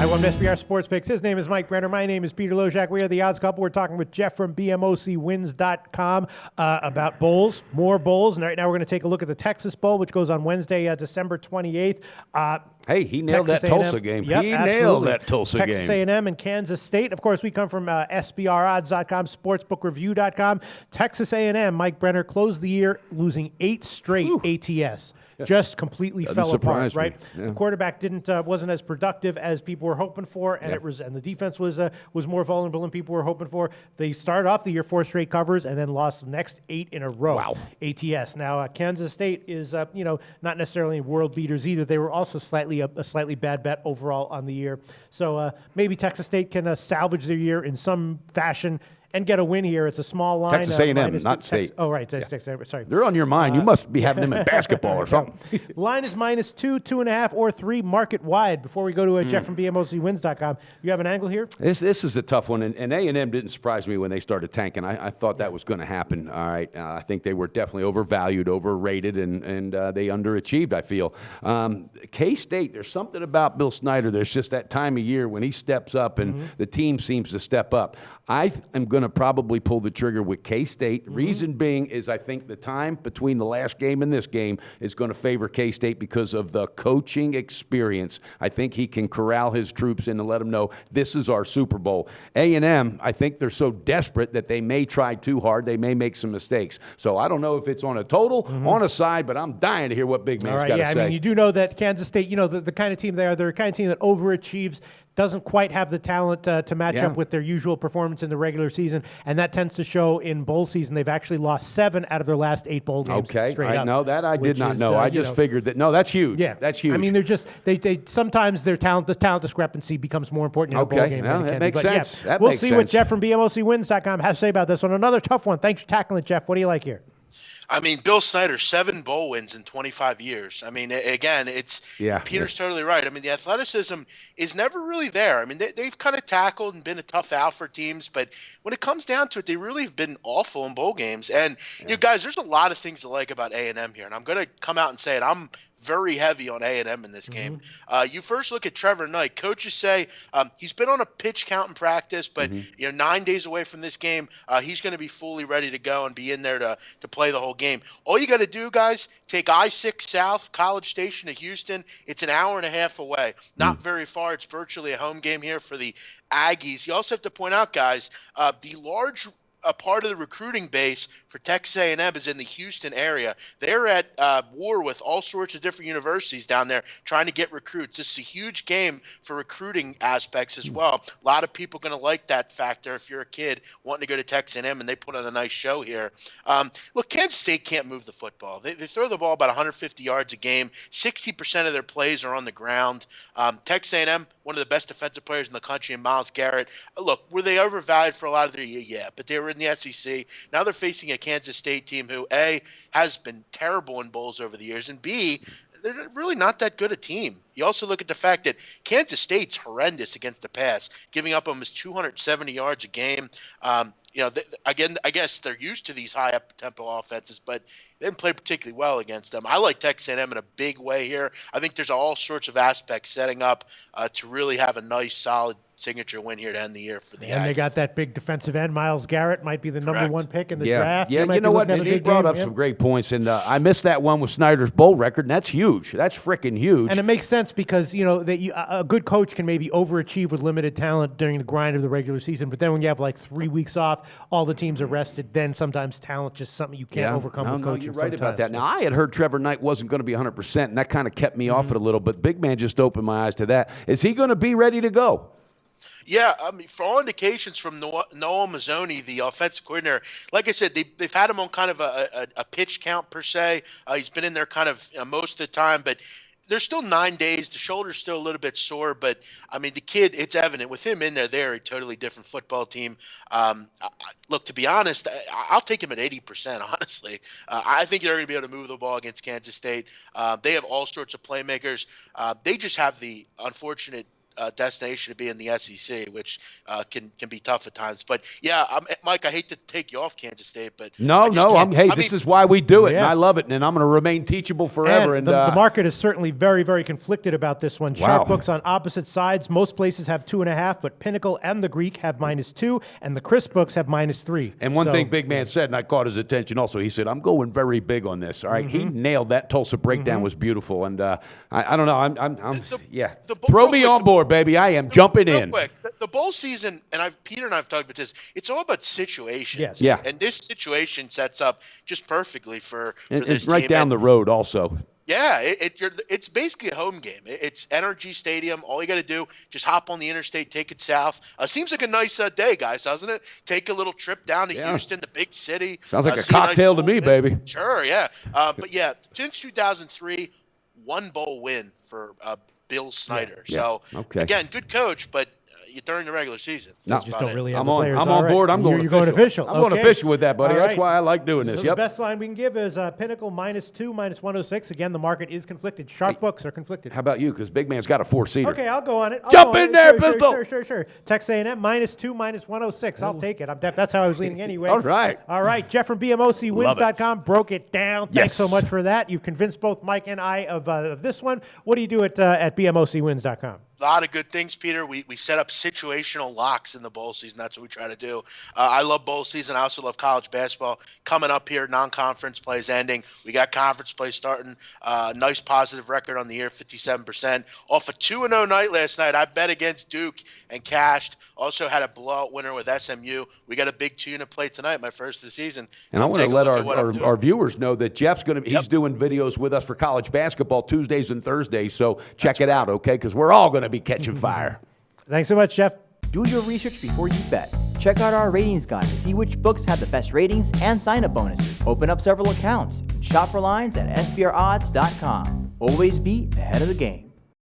I won SBR Sports Picks. His name is Mike Brenner. My name is Peter Lojak. We are the Odds Couple. We're talking with Jeff from BMOCWins.com about bowls, more bowls. And right now we're going to take a look at the Texas Bowl, which goes on Wednesday, December 28th. Hey, he nailed Texas that A&M. Tulsa game. Yep, he absolutely. nailed that Tulsa game. Texas A&M and Kansas State. Of course, we come from SBRodds.com, SportsbookReview.com. Texas A&M, Mike Brenner, closed the year losing 8 straight ATS. Just completely fell apart, right? Yeah. The quarterback wasn't as productive as people were hoping for, and and the defense was more vulnerable than people were hoping for. They started off the year 4 straight covers and then lost the next 8 in a row. Wow. ATS. Now Kansas State is not necessarily world beaters either. They were also a slightly bad bet overall on the year. So maybe Texas State can salvage their year in some fashion and get a win here. It's a small line. Texas A&M, not State. Oh, right. Sorry. They're on your mind. You must be having them in basketball or something. Line is -2, 2.5, or 3 market wide. Before we go to Jeff from BMOCWins.com, you have an angle here? This is a tough one, and A&M didn't surprise me when they started tanking. I thought that was going to happen. All right, I think they were definitely overvalued, overrated, and they underachieved, I feel. K-State, there's something about Bill Snyder. There's just that time of year when he steps up and the team seems to step up. I am going to probably pull the trigger with K-State. Reason being is I think the time between the last game and this game is going to favor K-State because of the coaching experience. I think he can corral his troops in and let them know this is our Super Bowl. A&M, I think they're so desperate that they may try too hard. They may make some mistakes. So I don't know if it's on a total, on a side, but I'm dying to hear what Big Man's got to say. I mean, you do know that Kansas State, the kind of team they are, they're a kind of team that overachieves, doesn't quite have the talent to match up with their usual performance in the regular season, and that tends to show in bowl season. They've actually lost 7 out of their last 8 bowl games. Okay, straight up, know that. I did not know. I just figured that. No, that's huge. Yeah, that's huge. I mean, they're just they sometimes the talent discrepancy becomes more important in a bowl game. That makes sense. Yeah, we'll see what Jeff from BMOCWins.com has to say about this one. Another tough one. Thanks for tackling it, Jeff. What do you like here? I mean, Bill Snyder, 7 bowl wins in 25 years. I mean, again, Peter's totally right. I mean, the athleticism is never really there. I mean, they've kind of tackled and been a tough out for teams, but when it comes down to it, they really have been awful in bowl games. And, you guys, there's a lot of things to like about A&M here, and I'm going to come out and say it. I'm very heavy on A&M in this game. You first look at Trevor Knight. Coaches say he's been on a pitch count in practice, but 9 days away from this game, he's going to be fully ready to go and be in there to play the whole game. All you got to do, guys, take I-6 South, College Station to Houston. It's an hour and a half away. Not very far. It's virtually a home game here for the Aggies. You also have to point out, guys, the large part of the recruiting base for Texas A&M is in the Houston area. They're at war with all sorts of different universities down there trying to get recruits. This is a huge game for recruiting aspects as well. A lot of people going to like that factor if you're a kid wanting to go to Texas A&M, and they put on a nice show here. Look, Kansas State can't move the football. They throw the ball about 150 yards a game. 60% of their plays are on the ground. Texas A&M, one of the best defensive players in the country, and Myles Garrett. Look, were they overvalued for a lot of their year? Yeah, but they were in the SEC. Now they're facing a Kansas State team who, A, has been terrible in bowls over the years, and B, they're really not that good a team. You also look at the fact that Kansas State's horrendous against the pass, giving up almost 270 yards a game. Again, I guess they're used to these high up-tempo offenses, but they didn't play particularly well against them. I like Texas A&M in a big way here. I think there's all sorts of aspects setting up to really have a nice, solid signature win here to end the year for the Aggies. And they got that big defensive end. Myles Garrett might be the number 1 pick in the draft. Yeah, you know what? And he brought up some great points, and I missed that one with Snyder's bowl record, and that's huge. That's freaking huge. And it makes sense because, a good coach can maybe overachieve with limited talent during the grind of the regular season, but then when you have like 3 weeks off, all the teams are rested, then sometimes talent just something you can't overcome with coaching. You're right about that. Now, I had heard Trevor Knight wasn't going to be 100%, and that kind of kept me off it a little, but Big Man just opened my eyes to that. Is he going to be ready to go? Yeah, I mean, for all indications from Noel Mazzoni, the offensive coordinator, like I said, they've had him on kind of a pitch count per se. He's been in there kind of most of the time, but there's still 9 days. The shoulder's still a little bit sore, but I mean, the kid, it's evident with him in there, they're a totally different football team. Look, to be honest, I'll take him at 80%, honestly. I think they're going to be able to move the ball against Kansas State. They have all sorts of playmakers. They just have the unfortunate destination to be in the SEC, which can be tough at times. But yeah, Mike, I hate to take you off Kansas State, but No, this is why we do it, and I love it, and I'm going to remain teachable forever. And the market is certainly very, very conflicted about this one. Sharp books on opposite sides. Most places have 2.5, but Pinnacle and the Greek have -2, and the Chris books have -3. And one thing Big Man said, and I caught his attention also, he said, I'm going very big on this. All right, he nailed that. Tulsa breakdown was beautiful, and I don't know. Throw me on board, baby. I am jumping in. Quick, the bowl season, and Peter and I have talked about this. It's all about situations. Yes. Yeah. And this situation sets up just perfectly for this It's right team. down the road, also. Yeah, it's basically a home game. It's Energy Stadium. All you got to do, just hop on the interstate, take it south. Seems like a nice day, guys, doesn't it? Take a little trip down to Houston, the big city. Sounds like a cocktail to me, baby. Sure, yeah. But yeah, since 2003, one bowl win for Bill Snyder. Yeah. So again, good coach, but during the regular season. No, just don't really have I'm the players. on board. I'm going official. I'm going official with that, buddy. That's why I like doing this. So the best line we can give is Pinnacle -2, -106. Again, the market is conflicted. Sharp books are conflicted. How about you? Because Big Man's got a 4-seater. Okay, I'll go on it. Jump in there, Pistol. Sure. Texas A&M -2, -106. I'll take it. That's how I was leaning anyway. All right. Jeff from BMOCwins.com broke it down. Thanks so much for that. You've convinced both Mike and I of this one. What do you do at BMOCwins.com? A lot of good things, Peter. We set up situational locks in the bowl season. That's what we try to do. I love bowl season. I also love college basketball. Coming up here, non-conference plays ending. We got conference play starting. Nice positive record on the year, 57%. Off a 2-0 night last night. I bet against Duke and cashed. Also had a blowout winner with SMU. We got a big tune to play tonight, my first of the season. And I want to let our viewers know that Jeff's he's doing videos with us for college basketball Tuesdays and Thursdays. So check it out, okay? Because we're all going to be catching fire. Thanks so much, Jeff. Do your research before you bet. Check out our ratings guide to see which books have the best ratings and sign-up bonuses. Open up several accounts. Shop for lines at sbrodds.com. Always be ahead of the game.